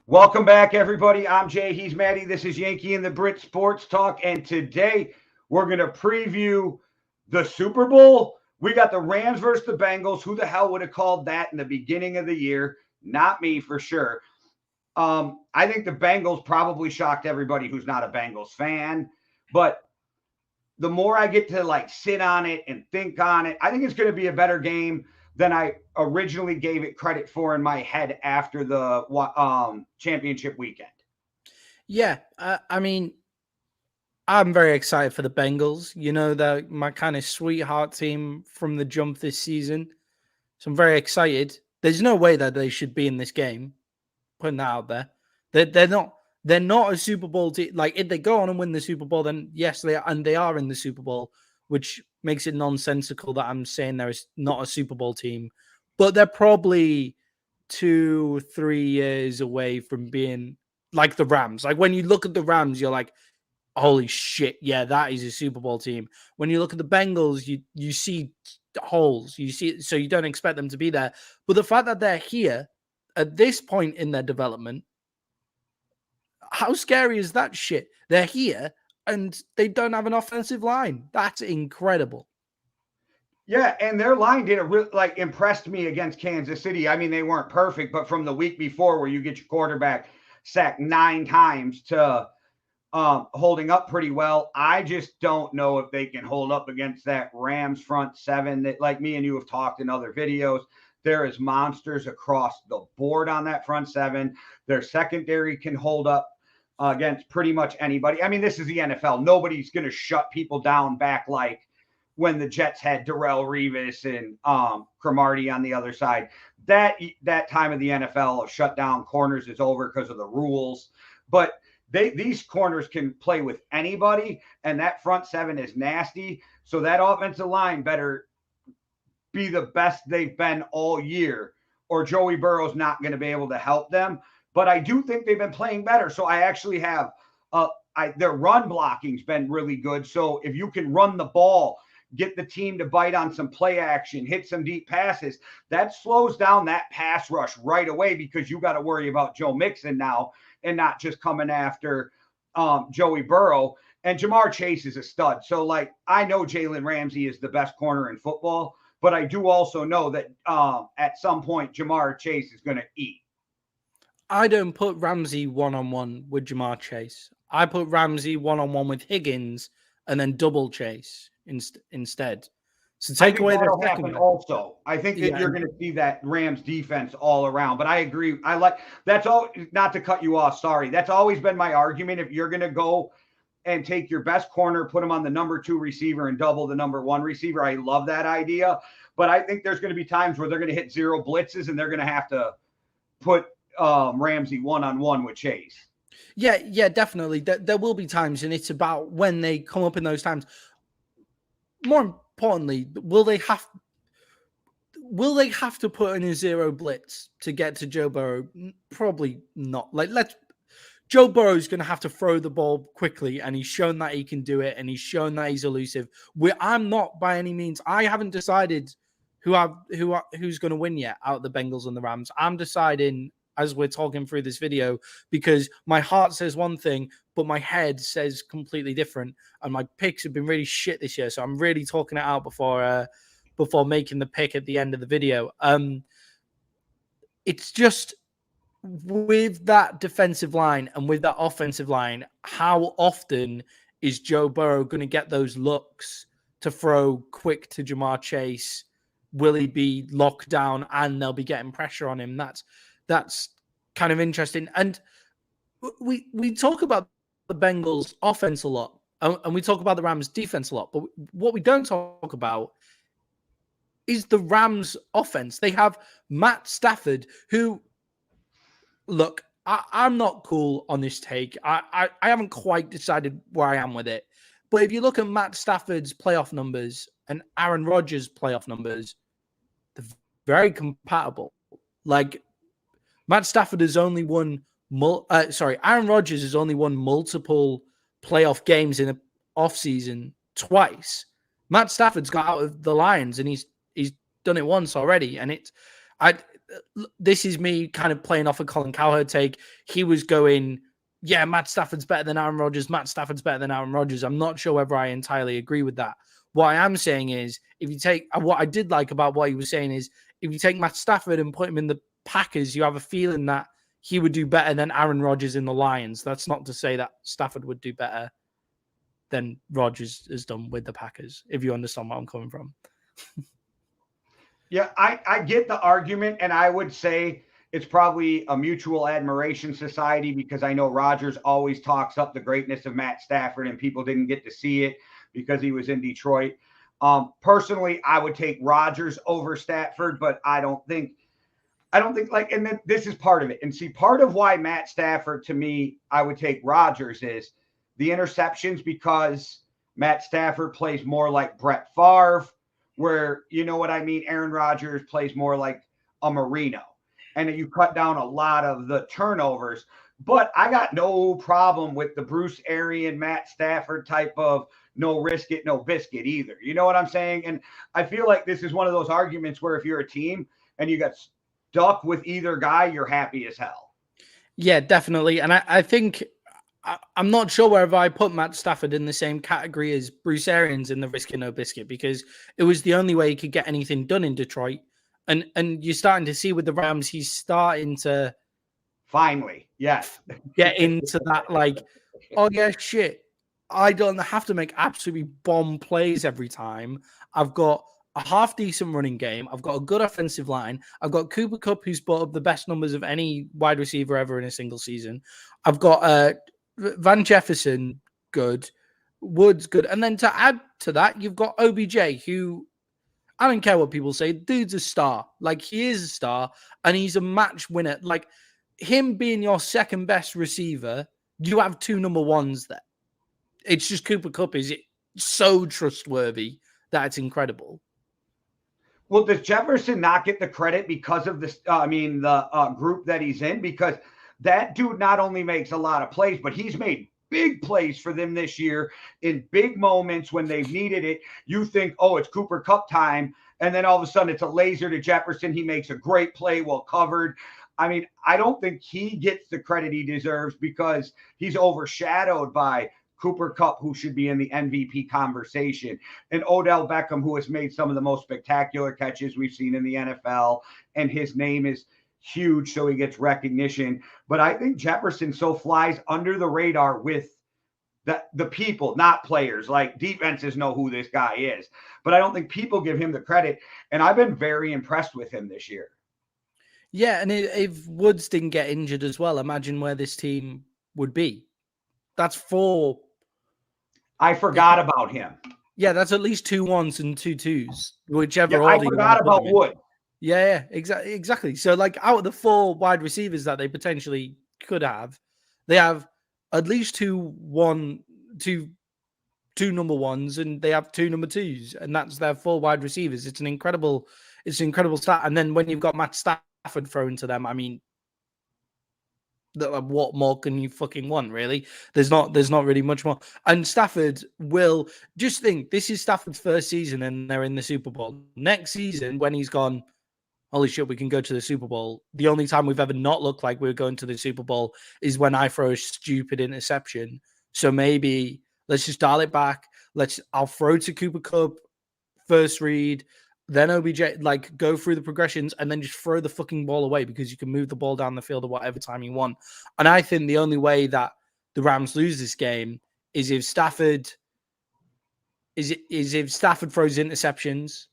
Welcome back, everybody. I'm Jay. He's Maddie. This is Yankee and the Brit Sports Talk. And today we're going to preview the Super Bowl. We got the Rams versus the Bengals. Who the hell would have called that in the beginning of the year? Not me, for sure. I think the Bengals probably shocked everybody who's not a Bengals fan. But the more I get to sit on it and think on it, I think it's going to be a better game than I originally gave it credit for in my head after the championship weekend. Yeah, I mean, I'm very excited for the Bengals. You know, they're my kind of sweetheart team from the jump this season. So I'm very excited. There's no way that they should be in this game. Putting that out there. They're not. They're not a Super Bowl team. Like, if they go on and win the Super Bowl, then yes, they are, and they are in the Super Bowl, which makes it nonsensical that I'm saying they're not a Super Bowl team. But they're probably 2-3 years away from being like the Rams. Like, when you look at the Rams, you're like, holy shit, yeah, that is a Super Bowl team. When you look at the Bengals, you see holes. You see, so you don't expect them to be there. But the fact that they're here at this point in their development, how scary is that shit? They're here and they don't have an offensive line. That's incredible. Yeah, and their line did impressed me against Kansas City. I mean, they weren't perfect, but from the week before, where you get your quarterback sacked 9 times to holding up pretty well, I just don't know if they can hold up against that Rams front seven that, like me and you have talked in other videos, there is monsters across the board on that front seven. Their secondary can hold up against pretty much anybody. I mean, this is the NFL. Nobody's going to shut people down back like when the Jets had Darrelle Revis and Cromartie on the other side. That time of the NFL of shut down corners is over because of the rules. But these corners can play with anybody, and that front seven is nasty. So that offensive line better be the best they've been all year, or Joey Burrow's not going to be able to help them. But I do think they've been playing better. So I actually have their run blocking's been really good. So if you can run the ball, get the team to bite on some play action, hit some deep passes, that slows down that pass rush right away, because you got to worry about Joe Mixon now and not just coming after Joey Burrow. And Jamar Chase is a stud. So, I know Jalen Ramsey is the best corner in football, but I do also know that at some point Jamar Chase is going to eat. I don't put Ramsey one-on-one with Jamar Chase. I put Ramsey one-on-one with Higgins and then double Chase instead. So take away their second. Also, I think that you're going to see that Rams defense all around. But I agree. That's all. Not to cut you off. Sorry. That's always been my argument. If you're going to go and take your best corner, put him on the number 2 receiver and double the number 1 receiver, I love that idea. But I think there's going to be times where they're going to hit 0 blitzes and they're going to have to put Ramsey one-on-one with Chase. Yeah, definitely. There will be times, and it's about when they come up in those times. More importantly, will they have to put in a 0 blitz to get to Joe Burrow? Probably not. Joe Burrow's going to have to throw the ball quickly, and he's shown that he can do it, and he's shown that he's elusive. I'm not by any means. I haven't decided who's going to win yet out of the Bengals and the Rams. I'm deciding as we're talking through this video, because my heart says one thing, but my head says completely different. And my picks have been really shit this year. So I'm really talking it out before making the pick at the end of the video. It's just with that defensive line and with that offensive line, how often is Joe Burrow going to get those looks to throw quick to Jamar Chase? Will he be locked down and they'll be getting pressure on him? That's kind of interesting. And we talk about the Bengals offense a lot, and we talk about the Rams defense a lot, but what we don't talk about is the Rams offense. They have Matt Stafford, who, look, I'm not cool on this take. I haven't quite decided where I am with it. But if you look at Matt Stafford's playoff numbers and Aaron Rodgers' playoff numbers, they're very compatible. Matt Stafford has only won Aaron Rodgers has only won multiple playoff games in the offseason twice. Matt Stafford's got out of the Lions and he's done it once already. And this is me kind of playing off a Colin Cowherd take. He was going, yeah, Matt Stafford's better than Aaron Rodgers. Matt Stafford's better than Aaron Rodgers. I'm not sure whether I entirely agree with that. What I am saying is, if you take what I did like about what he was saying is, if you take Matt Stafford and put him in the Packers, you have a feeling that he would do better than Aaron Rodgers in the Lions. That's not to say that Stafford would do better than Rodgers has done with the Packers, if you understand where I'm coming from. Yeah, I get the argument, and I would say it's probably a mutual admiration society because I know Rodgers always talks up the greatness of Matt Stafford, and people didn't get to see it because he was in Detroit. Personally, I would take Rodgers over Stafford, but I don't think like, and then this is part of it. And see, part of why Matt Stafford, to me, I would take Rodgers is the interceptions, because Matt Stafford plays more like Brett Favre, where, you know what I mean? Aaron Rodgers plays more like a Marino, and you cut down a lot of the turnovers. But I got no problem with the Bruce Arian, Matt Stafford type of no risk it, no biscuit either. You know what I'm saying? And I feel like this is one of those arguments where if you're a team and you got stuck with either guy, you're happy as hell. Yeah, definitely. And I think I'm not sure whether I put Matt Stafford in the same category as Bruce Arians in the risk it, no biscuit, because it was the only way he could get anything done in Detroit. And you're starting to see with the Rams, he's starting to finally, yes, get into that, like, oh yeah, shit, I don't have to make absolutely bomb plays every time. I've got a half decent running game. I've got a good offensive line. I've got Cooper Kupp, who's put up the best numbers of any wide receiver ever in a single season. I've got Van Jefferson, good. Woods, good. And then to add to that, you've got OBJ, who, I don't care what people say, dude's a star. Like, he is a star, and he's a match winner. Like, him being your second best receiver, you have two number ones there. It's just Cooper Kupp is so trustworthy that it's incredible. Well, does Jefferson not get the credit because of this? The group that he's in, because that dude not only makes a lot of plays, but he's made big plays for them this year in big moments when they've needed it. You think, oh, it's Cooper Kupp time, and then all of a sudden it's a laser to Jefferson. He makes a great play, well covered. I mean, I don't think he gets the credit he deserves because he's overshadowed by Cooper Kupp, who should be in the MVP conversation, and Odell Beckham, who has made some of the most spectacular catches we've seen in the NFL, and his name is huge, so he gets recognition. But I think Jefferson so flies under the radar with the people, not players. Like, defenses know who this guy is, but I don't think people give him the credit, and I've been very impressed with him this year. Yeah, and if Woods didn't get injured as well, imagine where this team would be. That's four. I forgot about him. Yeah, that's at least 2 1s and 2 2s, whichever order. I forgot about Wood. Yeah, exactly. So, like, out of the 4 wide receivers that they potentially could have, they have at least two number ones, and they have 2 number 2s, and that's their 4 wide receivers. It's an incredible stat. And then when you've got Matt Stafford thrown to them, I mean, what more can you fucking want, really? There's not really much more. And Stafford will just think this is Stafford's first season and they're in the Super Bowl. Next season, when he's gone, holy shit, we can go to the Super Bowl. The only time we've ever not looked like we're going to the Super Bowl is when I throw a stupid interception. So maybe let's just dial it back. I'll throw to Cooper Kupp, first read, then OBJ, like, go through the progressions and then just throw the fucking ball away because you can move the ball down the field at whatever time you want. And I think the only way that the Rams lose this game is if Stafford throws interceptions.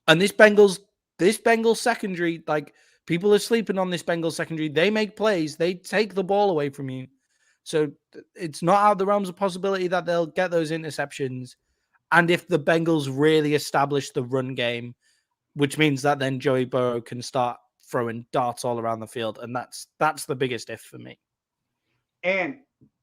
And this Bengals secondary, like, people are sleeping on this Bengals secondary. They make plays. They take the ball away from you. So it's not out of the realms of possibility that they'll get those interceptions. And if the Bengals really establish the run game, which means that then Joey Burrow can start throwing darts all around the field. And that's the biggest if for me. And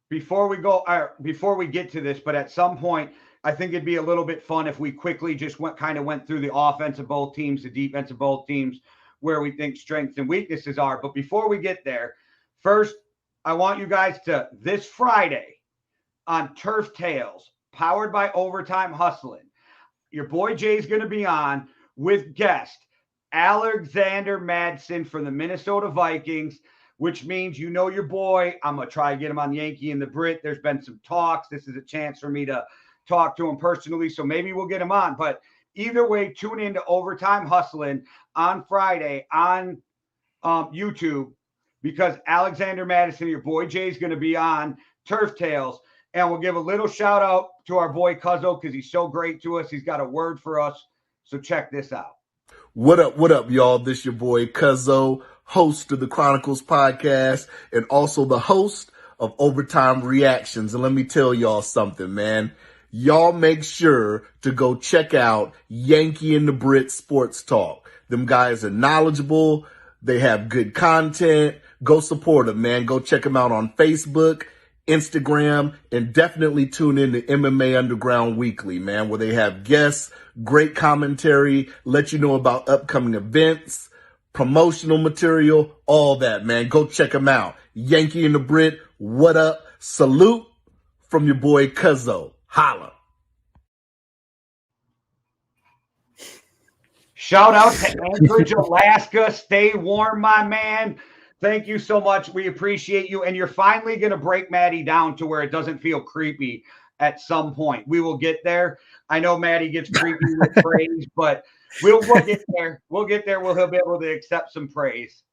before we get to this, but at some point, I think it'd be a little bit fun if we quickly just went through the offense of both teams, the defense of both teams, where we think strengths and weaknesses are. But before we get there, first, I want you guys to, this Friday on Turf Tales, powered by Overtime Hustling, your boy Jay's going to be on with guest Alexander Madsen from the Minnesota Vikings, which means you know your boy. I'm going to try to get him on Yankee and the Brit. There's been some talks. This is a chance for me to talk to him personally, so maybe we'll get him on. But either way, tune in to Overtime Hustling on Friday on YouTube, because Alexander Madison, your boy Jay, is going to be on Turf Tales. And we'll give a little shout out to our boy Cuzzo because he's so great to us. He's got a word for us. So check this out. What up, y'all? This your boy Cuzzo, host of the Chronicles podcast and also the host of Overtime Reactions. And let me tell y'all something, man. Y'all make sure to go check out Yankee and the Brit Sports Talk. Them guys are knowledgeable. They have good content. Go support them, man. Go check them out on Facebook, Instagram, and definitely tune in to MMA Underground Weekly, man, where they have guests, great commentary, let you know about upcoming events, promotional material, all that, man. Go check them out. Yankee and the Brit, what up? Salute from your boy Cuzzo. Holla. Shout out to Anchorage, Alaska. Stay warm, my man. Thank you so much. We appreciate you. And you're finally going to break Maddie down to where it doesn't feel creepy at some point. We will get there. I know Maddie gets creepy with praise, but we'll get there. We'll get there. He'll be able to accept some praise.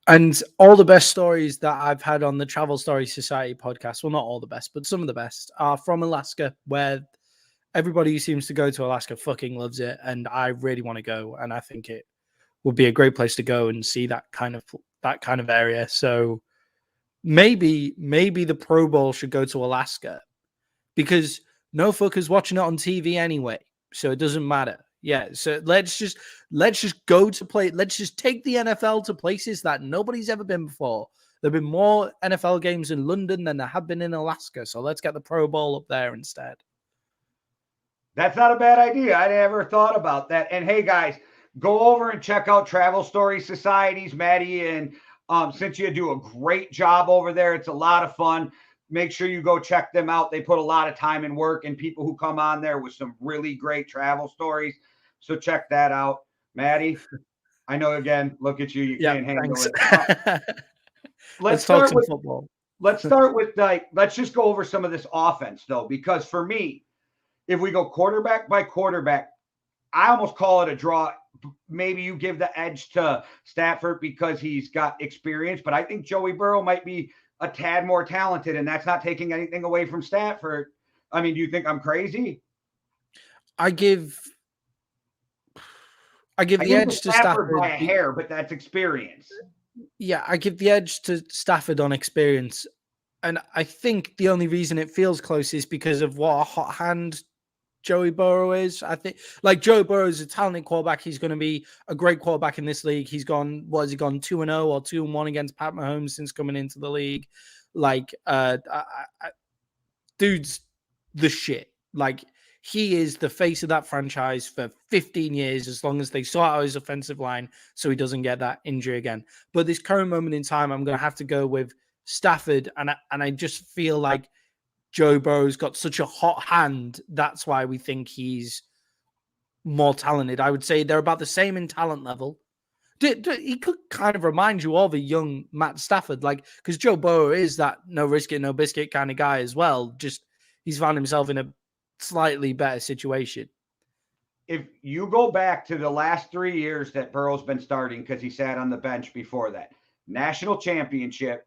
And all the best stories that I've had on the Travel Story Society podcast, well, not all the best, but some of the best, are from Alaska, where everybody who seems to go to Alaska fucking loves it. And I really want to go. And I think it would be a great place to go and see that kind of area. So maybe the Pro Bowl should go to Alaska, because no fuckers watching it on TV anyway. So it doesn't matter. Yeah. So let's just go to play. Let's just take the NFL to places that nobody's ever been before. There've been more NFL games in London than there have been in Alaska. So let's get the Pro Bowl up there instead. That's not a bad idea. I never thought about that. And hey, guys, go over and check out Travel Story Societies. Maddie and Cynthia do a great job over there. It's a lot of fun. Make sure you go check them out. They put a lot of time and work, and people who come on there with some really great travel stories. So check that out. Maddie, I know, again, look at you. You can't handle it. Let's start with football. Let's just go over some of this offense, though, because for me, if we go quarterback by quarterback, I almost call it a draw. Maybe you give the edge to Stafford because he's got experience, but I think Joey Burrow might be a tad more talented, and that's not taking anything away from Stafford. I mean, do you think I'm crazy? I give the edge to Stafford by a hair, but that's experience. Yeah, I give the edge to Stafford on experience. And I think the only reason it feels close is because of what a hot hand Joey Burrow is. I think, like, Joey Burrow is a talented quarterback. He's going to be a great quarterback in this league. He's gone 2-0 or 2-1 against Pat Mahomes since coming into the league. Like, dude's the shit. Like, he is the face of that franchise for 15 years, as long as they sort out his offensive line so he doesn't get that injury again. But this current moment in time, I'm going to have to go with Stafford, and I just feel like Joe Burrow's got such a hot hand. That's why we think he's more talented. I would say they're about the same in talent level. He could kind of remind you of a young Matt Stafford, like, because Joe Burrow is that no risk it, no biscuit kind of guy as well. Just he's found himself in a slightly better situation. If you go back to the last 3 years that Burrow's been starting, because he sat on the bench before that, national championship,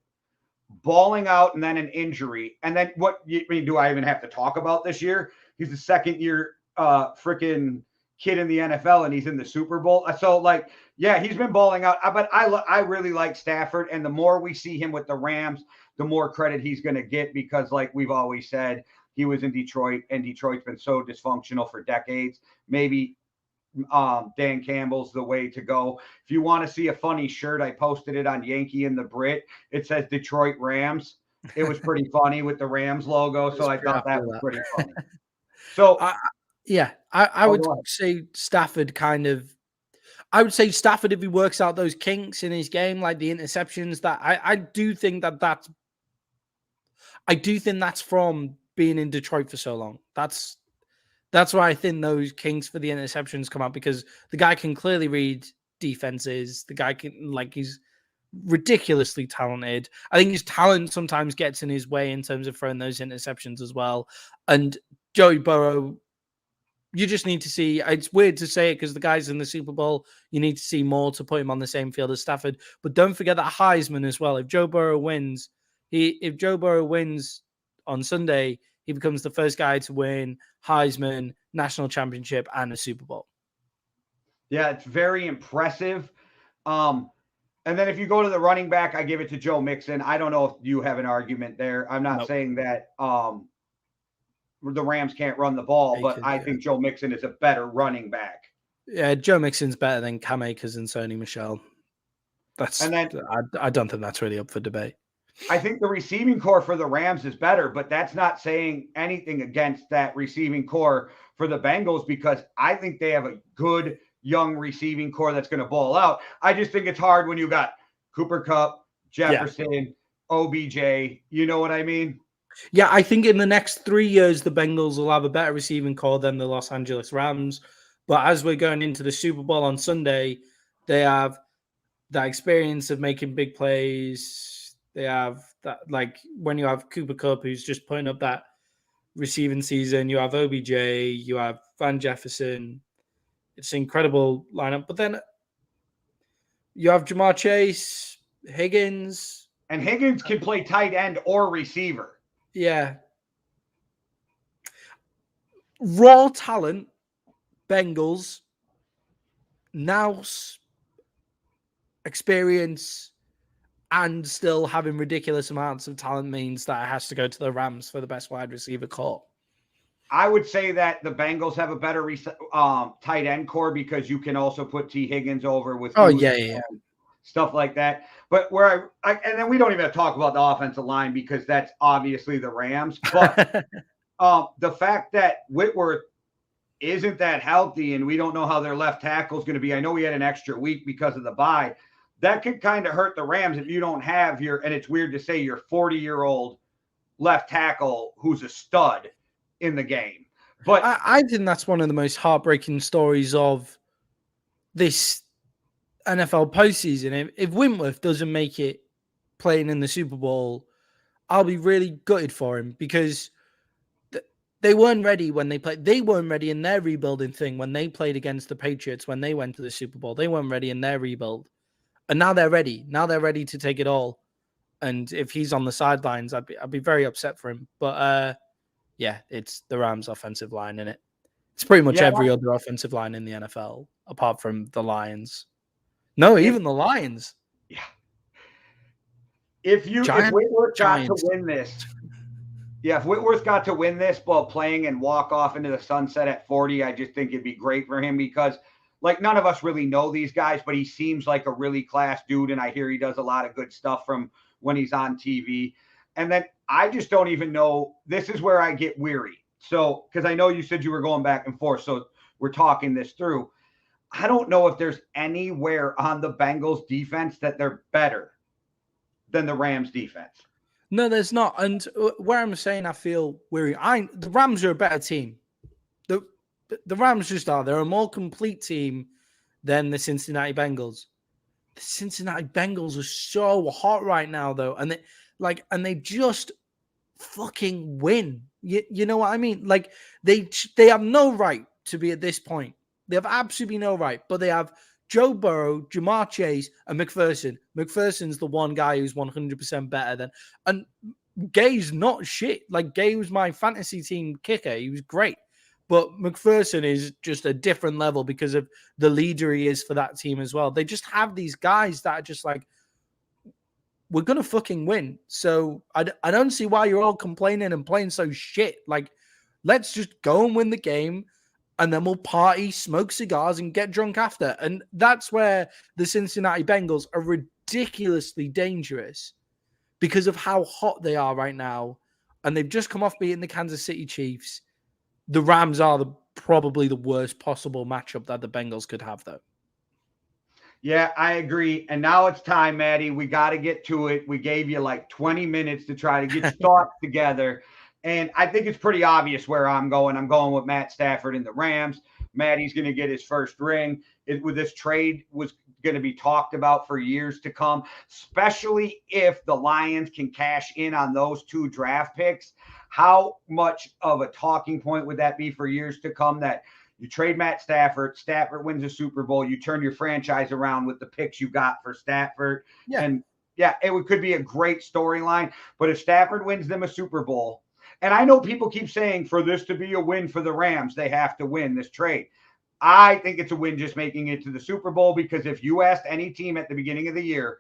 balling out, and then an injury. And then do I even have to talk about this year? He's the second year freaking kid in the NFL, and he's in the Super Bowl. So, like, yeah, he's been balling out. But I really like Stafford, and the more we see him with the Rams, the more credit he's going to get, because, like we've always said, he was in Detroit, and Detroit's been so dysfunctional for decades. Maybe Dan Campbell's the way to go. If you want to see a funny shirt, I posted it on Yankee and the Brit. It says Detroit Rams. It was pretty funny with the Rams logo, so I thought that was pretty funny. So I would say Stafford I would say Stafford, if he works out those kinks in his game, like the interceptions, that I do think that's from being in Detroit for so long. That's why I think those kinks for the interceptions come out, because the guy can clearly read defense is. The guy he's ridiculously talented. I think his talent sometimes gets in his way in terms of throwing those interceptions as well. And Joey Burrow, you just need to see. It's weird to say it because the guy's in the Super Bowl. You need to see more to put him on the same field as Stafford. But don't forget that Heisman as well. If Joe Burrow wins on Sunday, he becomes the first guy to win Heisman, national championship, and a Super Bowl. Yeah, it's very impressive. And then if you go to the running back, I give it to Joe Mixon. I don't know if you have an argument there. I'm not saying that the Rams can't run the ball, but I think Joe Mixon is a better running back. Yeah, Joe Mixon's better than Cam Akers and Sony Michel. I don't think that's really up for debate. I think the receiving core for the Rams is better, but that's not saying anything against that receiving core for the Bengals because I think they have a good young receiving core that's going to ball out. I just think it's hard when you got Cooper Kupp, Jefferson, OBJ. You know what I mean? Yeah, I think in the next 3 years, the Bengals will have a better receiving core than the Los Angeles Rams. But as we're going into the Super Bowl on Sunday, they have that experience of making big plays. They have that, like when you have Cooper Kupp, who's just putting up that receiving season, you have OBJ, you have Van Jefferson. It's an incredible lineup. But then you have Jamar Chase, Higgins. And Higgins can play tight end or receiver. Yeah. Raw talent, Bengals, now experience, and still having ridiculous amounts of talent means that it has to go to the Rams for the best wide receiver core. I would say that the Bengals have a better tight end core because you can also put T. Higgins over with stuff like that. But where and then we don't even talk about the offensive line because that's obviously the Rams. But the fact that Whitworth isn't that healthy and we don't know how their left tackle is going to be. I know we had an extra week because of the bye. That could kind of hurt the Rams if you don't have and it's weird to say your 40-year-old left tackle who's a stud in the game. But I think that's one of the most heartbreaking stories of this NFL postseason. If Wentworth doesn't make it playing in the Super Bowl, I'll be really gutted for him because they weren't ready when they played. They weren't ready in their rebuilding thing when they played against the Patriots when they went to the Super Bowl. They weren't ready in their rebuild. And now they're ready. Now they're ready to take it all. And if he's on the sidelines, I'd be very upset for him. But yeah, it's the Rams' offensive line, isn't it? It's pretty much every other offensive line in the NFL, apart from the Lions. No, even the Lions. Yeah. If Whitworth got to win this, if Whitworth got to win this while playing and walk off into the sunset at 40, I just think it'd be great for him because, like, none of us really know these guys, but he seems like a really class dude, and I hear he does a lot of good stuff from when he's on TV. And then I just don't even know. This is where I get weary. So, because I know you said you were going back and forth, so we're talking this through. I don't know if there's anywhere on the Bengals defense that they're better than the Rams defense. No, there's not. And where I'm saying I feel weary, the Rams are a better team. The Rams just are. They're a more complete team than the Cincinnati Bengals. The Cincinnati Bengals are so hot right now, though, and they just fucking win. You know what I mean? Like they have no right to be at this point. They have absolutely no right, but they have Joe Burrow, Jamar Chase, and McPherson. McPherson's the one guy who's 100% better than, and Gay's not shit. Like Gay was my fantasy team kicker. He was great. But McPherson is just a different level because of the leader he is for that team as well. They just have these guys that are just like, we're going to fucking win. So I don't see why you're all complaining and playing so shit. Like, let's just go and win the game, and then we'll party, smoke cigars, and get drunk after. And that's where the Cincinnati Bengals are ridiculously dangerous because of how hot they are right now. And they've just come off beating the Kansas City Chiefs. The Rams are probably the worst possible matchup that the Bengals could have, though. Yeah, I agree. And now it's time, Maddie. We got to get to it. We gave you like 20 minutes to try to get your thoughts together. And I think it's pretty obvious where I'm going. I'm going with Matt Stafford and the Rams. Maddie's going to get his first ring. With this trade was going to be talked about for years to come, especially if the Lions can cash in on those 2 draft picks. How much of a talking point would that be for years to come, that you trade Matt Stafford, Stafford wins a Super Bowl, you turn your franchise around with the picks you got for Stafford. Yeah. And yeah, could be a great storyline. But if Stafford wins them a Super Bowl, and I know people keep saying for this to be a win for the Rams, they have to win this trade. I think it's a win just making it to the Super Bowl, because if you asked any team at the beginning of the year,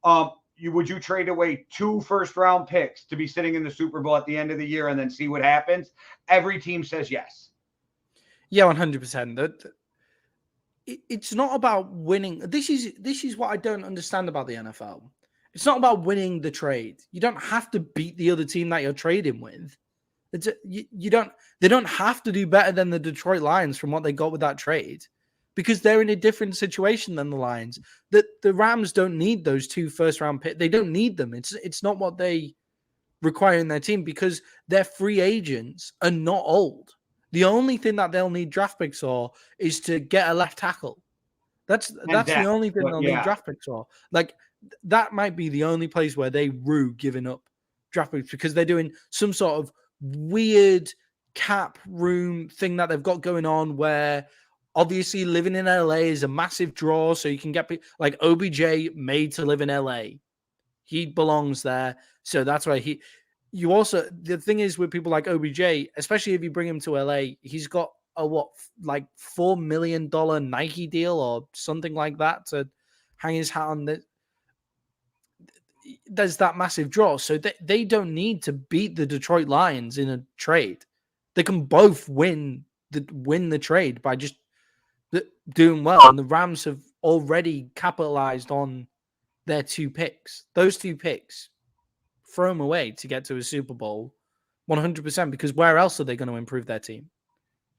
would you trade away 2 first-round picks to be sitting in the Super Bowl at the end of the year and then see what happens? Every team says yes. Yeah, 100%. It's not about winning. This is what I don't understand about the NFL. It's not about winning the trade. You don't have to beat the other team that you're trading with. They don't have to do better than the Detroit Lions from what they got with that trade, because they're in a different situation than the Lions. The Rams don't need those 2 first-round picks. They don't need them. It's not what they require in their team, because their free agents are not old. The only thing that they'll need draft picks for is to get a left tackle. That's the only thing they'll need draft picks for. Like, that might be the only place where they rue giving up draft picks, because they're doing some sort of weird cap room thing that they've got going on, where obviously living in LA is a massive draw. So you can get like OBJ made to live in LA. He belongs there. So that's why the thing is with people like OBJ, especially if you bring him to LA, he's got a $4 million Nike deal or something like that to hang his hat on. There's that massive draw. So they don't need to beat the Detroit Lions in a trade. They can both win the trade by just doing well. And the Rams have already capitalized on their 2 picks. Those 2 picks, throw them away to get to a Super Bowl 100%, because where else are they going to improve their team?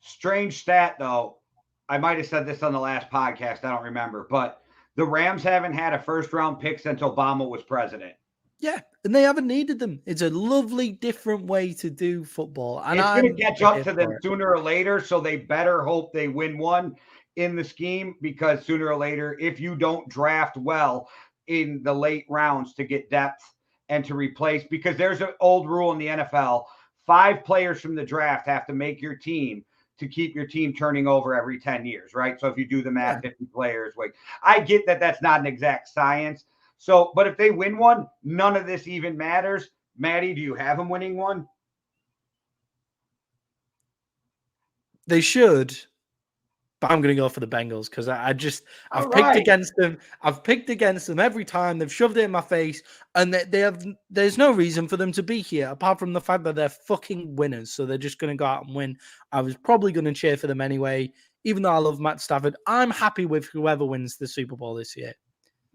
Strange stat, though. I might have said this on the last podcast. I don't remember. But the Rams haven't had a first-round pick since Obama was president. Yeah, and they haven't needed them. It's a lovely, different way to do football. And it's going to catch up to them sooner or later, so they better hope they win one in the scheme, because sooner or later, if you don't draft well in the late rounds to get depth and to replace, because there's an old rule in the NFL, 5 players from the draft have to make your team to keep your team turning over every 10 years, right? So if you do the math, 50 players, I get that that's not an exact science. So, but if they win one, none of this even matters. Maddie, do you have them winning one? They should, but I'm going to go for the Bengals, because I've picked against them. I've picked against them every time. They've shoved it in my face, and there's no reason for them to be here apart from the fact that they're fucking winners. So they're just going to go out and win. I was probably going to cheer for them anyway, even though I love Matt Stafford. I'm happy with whoever wins the Super Bowl this year.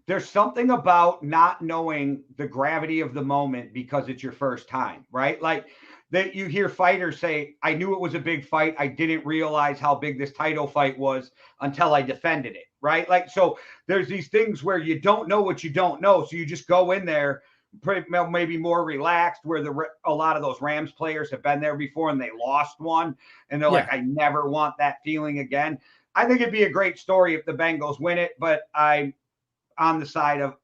There's something about not knowing the gravity of the moment because it's your first time, right? Like that you hear fighters say, I knew it was a big fight. I didn't realize how big this title fight was until I defended it, right? Like, so there's these things where you don't know what you don't know. So you just go in there maybe more relaxed, where a lot of those Rams players have been there before and they lost one. And they're like, I never want that feeling again. I think it'd be a great story if the Bengals win it, but I'm on the side of,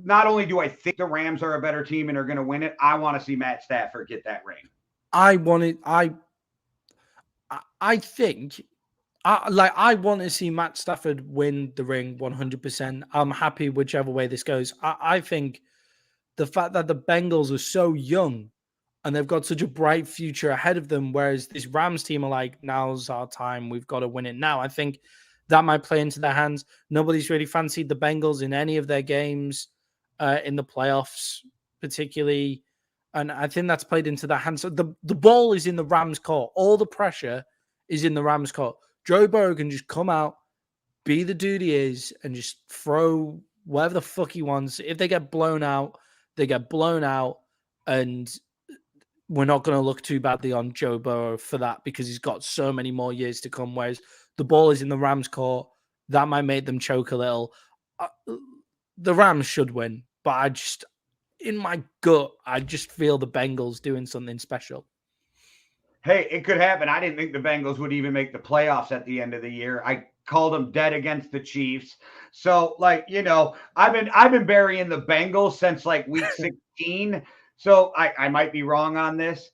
not only do I think the Rams are a better team and are going to win it, I want to see Matt Stafford get that ring. I want to see Matt Stafford win the ring 100%. I'm happy whichever way this goes. I think the fact that the Bengals are so young and they've got such a bright future ahead of them, whereas this Rams team are like, now's our time, we've got to win it now. I think that might play into their hands. Nobody's really fancied the Bengals in any of their games in the playoffs, particularly. And I think that's played into their hands. So the ball is in the Rams' court. All the pressure is in the Rams' court. Joe Burrow can just come out, be the dude he is, and just throw whatever the fuck he wants. If they get blown out, they get blown out. And we're not going to look too badly on Joe Burrow for that, because he's got so many more years to come. Whereas the ball is in the Rams' court. That might make them choke a little. The Rams should win, but in my gut, I just feel the Bengals doing something special. Hey, it could happen. I didn't think the Bengals would even make the playoffs at the end of the year. I called them dead against the Chiefs. So, like, I've been burying the Bengals since like week 16. So I might be wrong on this.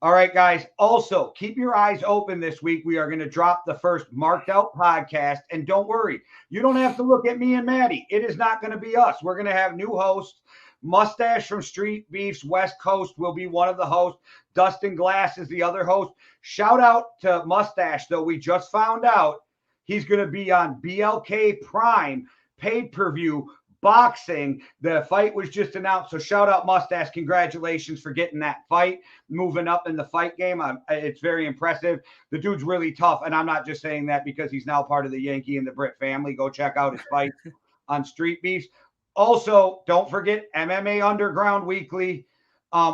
All right, guys. Also, keep your eyes open this week. We are going to drop the first marked out podcast. And don't worry, you don't have to look at me and Maddie. It is not going to be us. We're going to have new hosts. Mustache from Street Beefs West Coast will be one of the hosts. Dustin Glass is the other host. Shout out to Mustache, though. We just found out he's going to be on BLK Prime pay-per-view boxing. The fight was just announced. So shout out Mustache. Congratulations for getting that fight, moving up in the fight game. It's very impressive. The dude's really tough. And I'm not just saying that because he's now part of the Yankee and the Brit family. Go check out his fight on Street Beefs. Also, don't forget MMA Underground Weekly.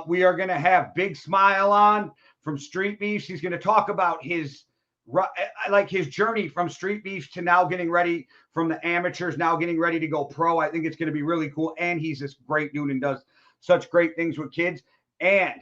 We are going to have Big Smile on from Street Beefs. He's going to talk about his journey from Street Beefs to now getting ready from the amateurs, now getting ready to go pro. I think it's going to be really cool. And he's this great dude and does such great things with kids. And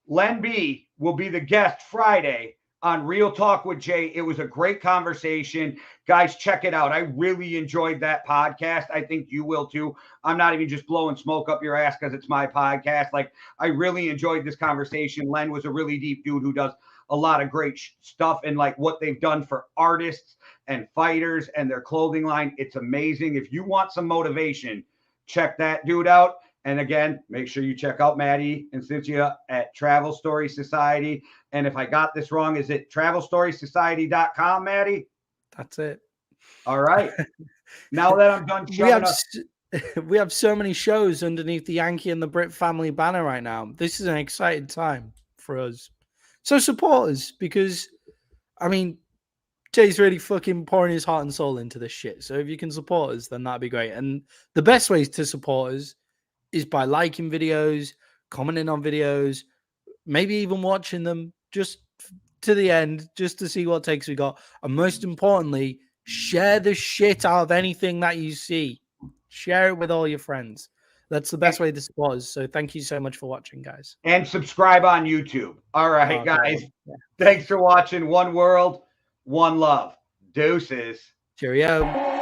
Len B will be the guest Friday on Real Talk with Jay. It was a great conversation. Guys, check it out. I really enjoyed that podcast. I think you will too. I'm not even just blowing smoke up your ass because it's my podcast. Like, I really enjoyed this conversation. Len was a really deep dude who does a lot of great stuff and like what they've done for artists and fighters and their clothing line. It's amazing. If you want some motivation, check that dude out. And again, make sure you check out Maddie and Cynthia at Travel Story Society. And if I got this wrong, is it travelstorysociety.com, Maddie? That's it. All right. Now that I'm done we have so many shows underneath the Yankee and the Brit family banner right now. This is an exciting time for us. So support us because, I mean, Jay's really fucking pouring his heart and soul into this shit. So if you can support us, then that'd be great. And the best ways to support us is by liking videos, commenting on videos, maybe even watching them just to the end, just to see what takes we got. And most importantly, share the shit out of anything that you see. Share it with all your friends. That's the best way to support us. So thank you so much for watching, guys. And subscribe on YouTube. All right, guys. Yeah. Thanks for watching. One world, one love. Deuces. Cheerio.